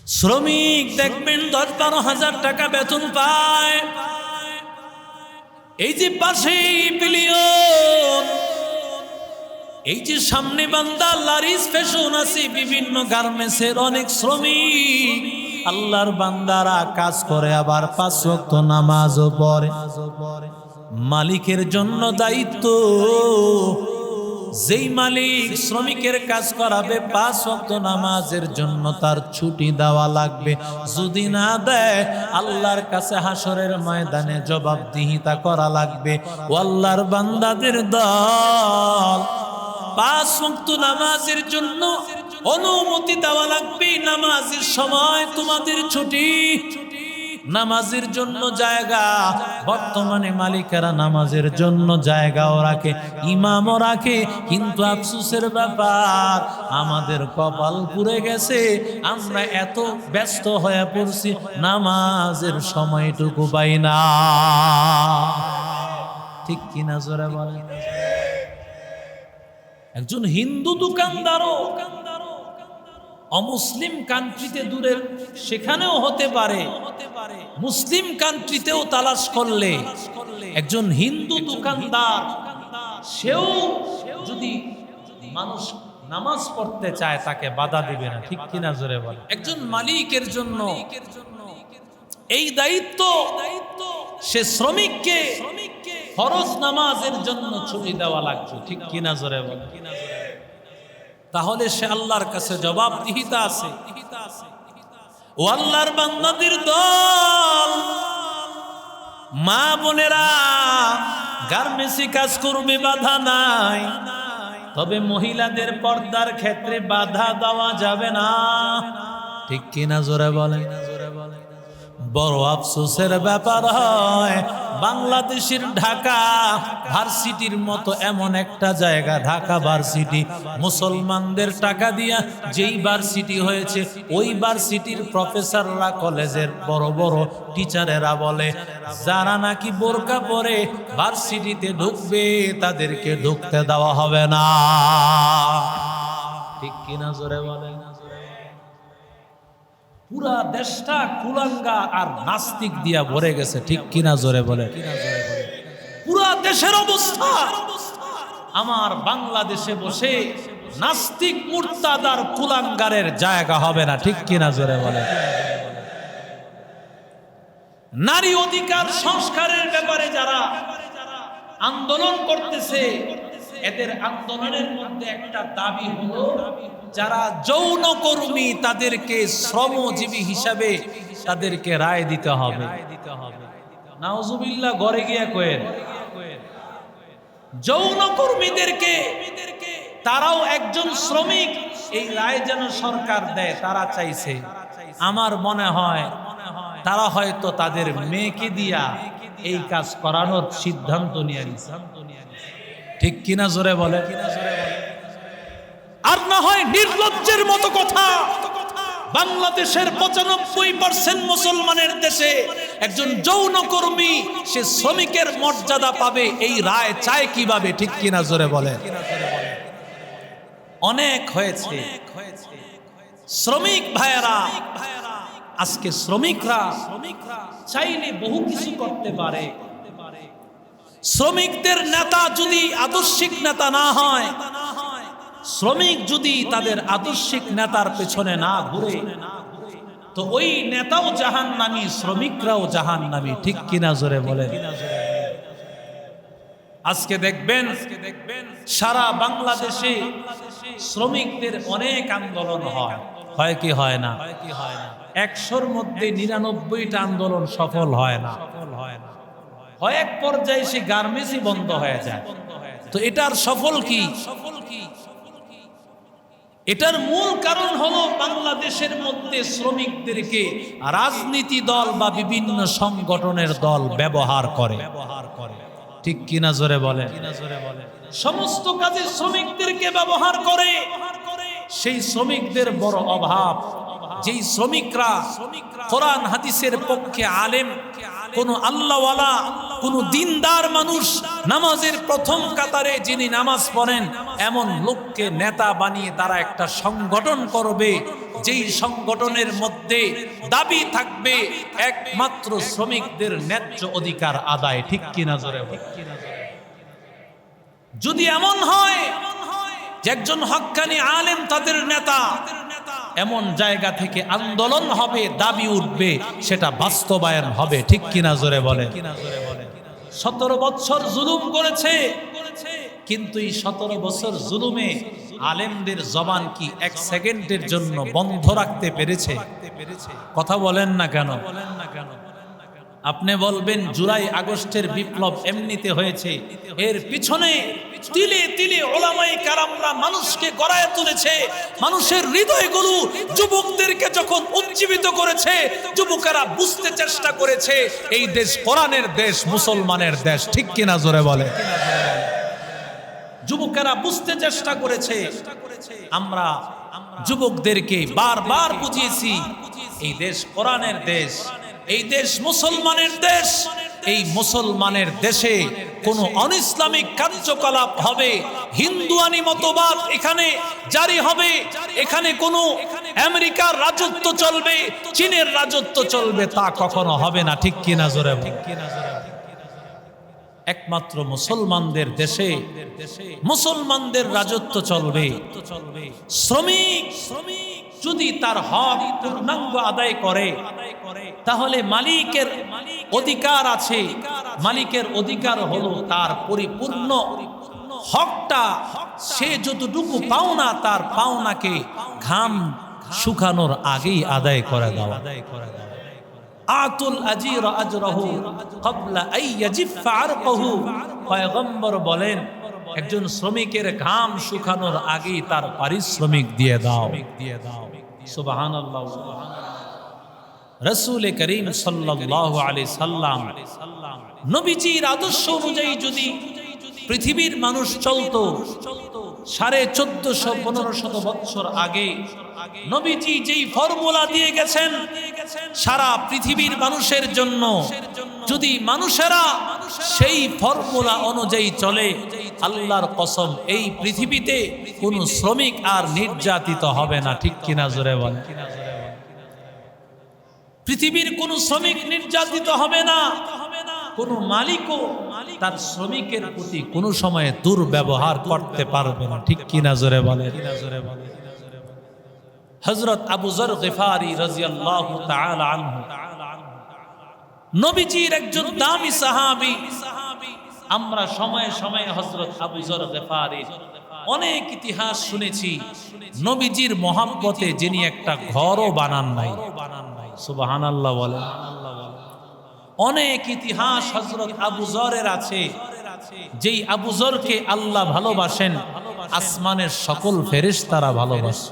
শ্রমিক দেখবেন 10-12 হাজার টাকা বেতন পায়। এই যে পাশেই পিলিয়ন, এই যে সামনে বান্দা লারিস ফ্যাশন আছে, বিভিন্ন গার্মেন্টসের অনেক শ্রমিক আল্লাহর বান্দারা কাজ করে, আবার 5 ওয়াক্ত নামাজও পড়ে। মালিকের জন্য দায়িত্ব, যেই মালিক শ্রমিকের কাজ করাবে 5 ওয়াক্ত নামাজের জন্য তার ছুটি দেওয়া লাগবে। যদি না দেয় আল্লাহর কাছে হাসরের ময়দানে জবাবদিহিতা করা লাগবে। ও আল্লাহর বান্দাদের দল, 5 ওয়াক্ত নামাজের জন্য অনুমতি দেওয়া লাগবে। নামাজের সময় তোমাদের ছুটি, নামাজের জন্য জায়গা। বর্তমানে মালিকেরা নামাজের জন্য জায়গাও রাখে, ইমামও রাখে, কিন্তু আফসোসের ব্যাপার আমাদের কপাল পুড়ে গেছে, আমরা এত ব্যস্ত হয়ে পড়ছি নামাজের সময়টুকু পাই না। ঠিক কিনা জোরে বলেন? একজন হিন্দু দোকানদারও অমুসলিম কান্ট্রিতে, দূরের সেখানেও হতে পারে, মুসলিম কান্ট্রিতেও তালাশ করলে একজন হিন্দু দোকানদার, সেও যদি মানুষ নামাজ পড়তে চায় তাকে বাধা দিবে না। ঠিক কিনা জোরে বলে? একজন মালিকের জন্য এই দায়িত্ব, সে শ্রমিককে ফরজ নামাজের জন্য ছুটি দেওয়া লাগবে। ঠিক কিনা জোরে বলে? তাহলে সে আল্লাহর কাছে জবাবদিহিতা আছে। ও আল্লাহর বান্দাদের দল, মা বোনেরা, গার্মেন্টসে কাজ করবে বাধা নাই, তবে মহিলাদের পর্দার ক্ষেত্রে বাধা দেওয়া যাবে না। ঠিক কিনা জোরে বলে? বড় আফসোসের ব্যাপার হয়, বাংলাদেশের ঢাকা ভার্সিটির মতো এমন একটা জায়গা, ঢাকা ভার্সিটি মুসলমানদের টাকা দিয়া যেই ভার্সিটি হয়েছে, ওই ভার্সিটির প্রফেসররা, কলেজের বড় বড় টিচারেরা বলে যারা নাকি বোরকা পরে ভার্সিটিতে ঢুকবে তাদেরকে ঢুকতে দেওয়া হবে না। ঠিক কিনা জোরে বলে? পুরা দেশটা কুলাঙ্গা আর নাস্তিক দিয়া ভরে গেছে। ঠিক কিনা জোরে বলে? পুরা দেশের অবস্থা, আমার বাংলাদেশে বসে নাস্তিক মুরতাদার কুলাঙ্গারের জায়গা হবে না। ঠিক কিনা জোরে বলে? নারী অধিকার সংস্কারের ব্যাপারে যারা আন্দোলন করতেছে, এদের আন্দোলনের মধ্যে একটা দাবি হলো যারা যৌনকর্মী তাদেরকে শ্রমজীবী হিসাবে তাদেরকে রায় দিতে হবে। নাউজুবিল্লাহ, ঘরে গিয়া কয়েন যৌনকর্মীদেরকে, তারাও একজন শ্রমিক, এই রায় যেন সরকার দেয়, তারা চাইছে। আমার মনে হয় তারা হয়তো তাদের মেয়েকে দিয়া এই কাজ করানোর সিদ্ধান্ত নিয়ে নিছে। ঠিক কিনা জোরে বলে? আর না হয় নির্লজ্জের মতো কথা, বাংলাদেশের 95% মুসলমানের দেশে একজন যৌনকর্মী সে শ্রমিকের মর্যাদা পাবে, এই রায় চায় কিভাবে? ঠিক কিনা জোরে বলে? অনেক হয়েছে শ্রমিক ভাইয়েরা, আজকে শ্রমিকরা চাইলে বহু কিছু করতে পারে। শ্রমিকদের নেতা যদি আদর্শিক নেতা না হয়, শ্রমিক যদি তাদের আদর্শিক নেতার পেছনে না ঘুরে, তো ওই নেতাও জাহান্নামী, শ্রমিকরাও জাহান্নামী। ঠিক কিনা জোরে বলেন? আজকে দেখবেন সারা বাংলাদেশে শ্রমিকদের অনেক আন্দোলন হয়, হয় কি হয় না? 100-র মধ্যে 99টা আন্দোলন সফল হয় না। হয় এক পর্যায়ে সে গার্মেন্টসই বন্ধ হয়ে যায়। তো এটার সফল কি? এটার মূল কারণ হলো বাংলাদেশের মধ্যে শ্রমিকদেরকে রাজনীতি দল বা বিভিন্ন সংগঠনের দল ব্যবহার করে। ঠিক কিনা জোরে বলে? সমস্ত কাজে শ্রমিকদেরকে ব্যবহার করে। সেই শ্রমিকদের বড় অভাব। যেই শ্রমিকরা কোরআন হাদিসের পক্ষে আলেম, কোন আল্লাহওয়ালা, কোন দিনদার মানুষ, নামাজের প্রথম কাতারে যিনি নামাজ পড়েন, এমন লোককে নেতা বানিয়ে তারা একটা সংগঠন করবে, যেই সংগঠনের মধ্যে দাবি থাকবে একমাত্র শ্রমিকদের ন্যায্য অধিকার আদায়, ঠিক কিনা জোরে বলেন। যদি এমন হয় যে একজন হক্কানি আলেম তাদের নেতা, এমন জায়গা থেকে আন্দোলন হবে, দাবি উঠবে, সেটা বাস্তবায়ন হবে, ঠিক কিনা জোরে বলেন। 17 বছর জুলুম করেছে, কিন্তু এই 17 বছর জুলুমে আলেমদের জবান কি এক সেকেন্ডের জন্য বন্ধ রাখতে পেরেছে? কথা বলেন না কেন? আপনি বলবেন জুলাই আগস্টের বিপ্লব এমনিতে হয়েছে, এর পিছনে তিলে তিলে ওলামায়ে কেরামরা মানুষকে গড়ায় তুলেছে, মানুষের হৃদয়গুলো যুবকদেরকে যখন উজ্জীবিত করেছে, যুবকেরা বুঝতে চেষ্টা করেছে এই দেশ কোরআনের দেশ, মুসলমানের দেশ, ঠিক কিনা জোরে বলে। যুবকেরা বুঝতে চেষ্টা করেছে। আমরা যুবকদেরকে বারবার বুঝিয়েছি এই দেশ কোরআনের দেশ, এই দেশ মুসলমানের দেশ। এই মুসলমানের দেশে কোনো অনিসলামিক কার্যকলাপ হবে, হিন্দুয়ানি মতবাদ এখানে জারি হবে, এখানে কোনো আমেরিকার রাজত্ব চলবে, চীনের রাজত্ব চলবে, তা কখনো হবে না, ঠিক কিনা জোরে বলেন। একমাত্র মুসলমানদের দেশে মুসলমানদের রাজত্ব চলবে। শ্রমিক যদি তার হক পূর্ণাঙ্গ আদায় করে, তাহলে মালিকের অধিকার আছে। মালিকের অধিকার হলো তার পরিপূর্ণ হকটা, সে যতটুকু পাওনা, তার পাওনাকে ঘাম শুকানোর আগেই আদায় করে দেওয়া। আতুল আজির আজরাহু ক্বাবলা আন ইয়াজিফা আরকাহু, পয়গম্বর বলেন একজন শ্রমিকের ঘাম শুকানোর আগেই তার পারিশ্রমিক দিয়ে দাও। সুবহানাল্লাহ। রাসূল করিম সাল্লাল্লাহু আলাইহি সাল্লাম নবীজির আদর্শ অনুযায়ী যদি পৃথিবীর মানুষ চলতো, 1450-1500 বছর আগে নবীজি যেই ফর্মুলা দিয়ে গেছেন সারা পৃথিবীর মানুষের জন্য, যদি মানুষেরা সেই ফর্মুলা অনুযায়ী চলে, আল্লাহর কসম এই পৃথিবীতে কোনো শ্রমিক আর নির্যাতিত হবে না, ঠিক কিনা জোরে বলেন। পৃথিবীর কোনো শ্রমিক নির্যাতিত হবে না, কোনো মালিকও তার শ্রমিকের প্রতি কোনো সময়ে দুর্ব্যবহার করতে পারবে না, ঠিক কিনা জোরে বলেন। হযরত আবু যর গিফারি রাদিয়াল্লাহু তাআলা আনহু নবীজির একজন দামি সাহাবী। আমরা সময়ে সময়ে হযরত আবু যর গিফারির অনেক ইতিহাস শুনেছি। নবীজির মহব্বতে যিনি একটা ঘরও বানান নাই, সুবহানাল্লাহ বলেন। অনেক ইতিহাস হযরত আবু যরের আছে, যেই আবু যরকে আল্লাহ ভালোবাসেন, আসমানের সকল ফেরেশতারা ভালোবাসে।